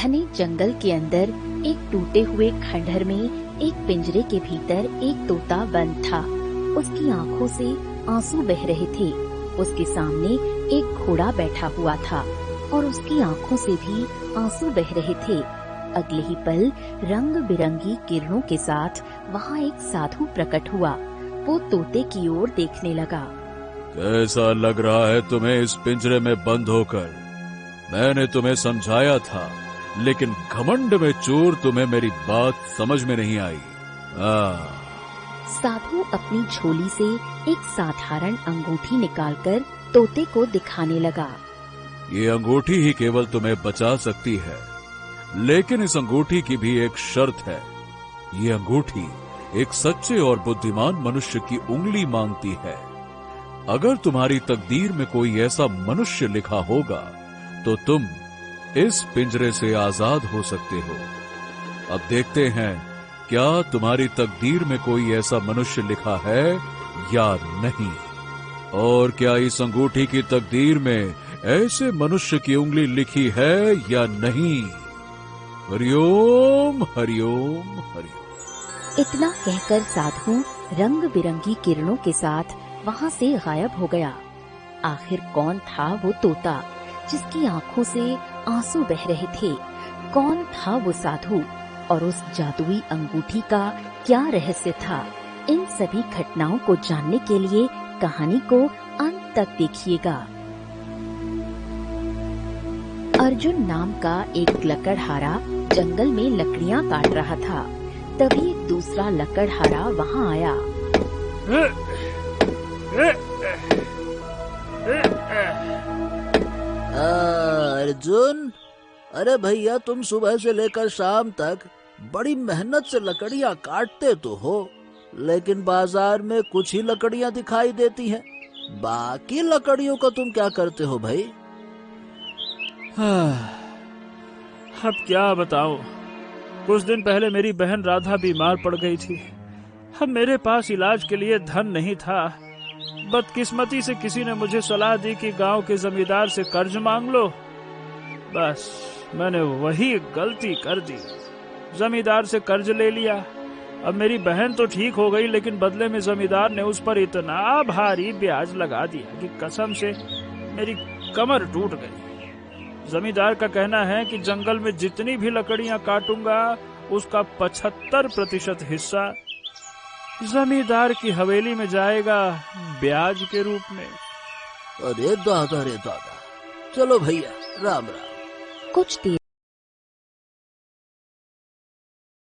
घने जंगल के अंदर एक टूटे हुए खंडहर में एक पिंजरे के भीतर एक तोता बंद था। उसकी आंखों से आंसू बह रहे थे। उसके सामने एक घोड़ा बैठा हुआ था और उसकी आंखों से भी आंसू बह रहे थे। अगले ही पल रंग बिरंगी किरणों के साथ वहाँ एक साधु प्रकट हुआ। वो तोते की ओर देखने लगा। कैसा लग रहा है तुम्हें इस पिंजरे में बंद होकर? मैंने तुम्हें समझाया था, लेकिन घमंड में चूर तुम्हें मेरी बात समझ में नहीं आई। साधु अपनी झोली से एक साधारण अंगूठी निकालकर तोते को दिखाने लगा। ये अंगूठी ही केवल तुम्हें बचा सकती है, लेकिन इस अंगूठी की भी एक शर्त है। ये अंगूठी एक सच्चे और बुद्धिमान मनुष्य की उंगली मांगती है। अगर तुम्हारी तकदीर में कोई ऐसा मनुष्य लिखा होगा तो तुम इस पिंजरे से आजाद हो सकते हो। अब देखते हैं क्या तुम्हारी तकदीर में कोई ऐसा मनुष्य लिखा है या नहीं, और क्या इस अंगूठी की तकदीर में ऐसे मनुष्य की उंगली लिखी है या नहीं। हरिओम हरिओम हरिओम। इतना कहकर साधु रंग बिरंगी किरणों के साथ वहाँ से गायब हो गया। आखिर कौन था वो तोता जिसकी आंखों से आंसू बह रहे थे? कौन था वो साधु और उस जादुई अंगूठी का क्या रहस्य था? इन सभी घटनाओं को जानने के लिए कहानी को अंत तक देखिएगा। अर्जुन नाम का एक लकड़हारा जंगल में लकड़ियाँ काट रहा था। तभी एक दूसरा लकड़हारा वहाँ आया। अर्जुन, अरे भैया, तुम सुबह से लेकर शाम तक बड़ी मेहनत से लकड़ियाँ काटते तो हो, लेकिन बाजार में कुछ ही लकड़ियाँ दिखाई देती हैं। बाकी लकड़ियों का तुम क्या करते हो भाई? अब क्या बताऊं, कुछ दिन पहले मेरी बहन राधा बीमार पड़ गई थी। अब मेरे पास इलाज के लिए धन नहीं था। बदकिस्मती से किसी ने मुझे सलाह दी कि गांव के जमींदार से कर्ज मांग लो। बस मैंने वही गलती कर दी, जमींदार से कर्ज ले लिया। अब मेरी बहन तो ठीक हो गई, लेकिन बदले में जमींदार ने उस पर इतना भारी ब्याज लगा दिया कि कसम से मेरी कमर टूट गई। जमींदार का कहना है कि जंगल में जितनी भी लकड़ियां काटूंगा उसका 75% हिस्सा जमींदार की हवेली में जाएगा ब्याज के रूप में। अरे दादा रे दादा, चलो भैया, राम राम। कुछ देर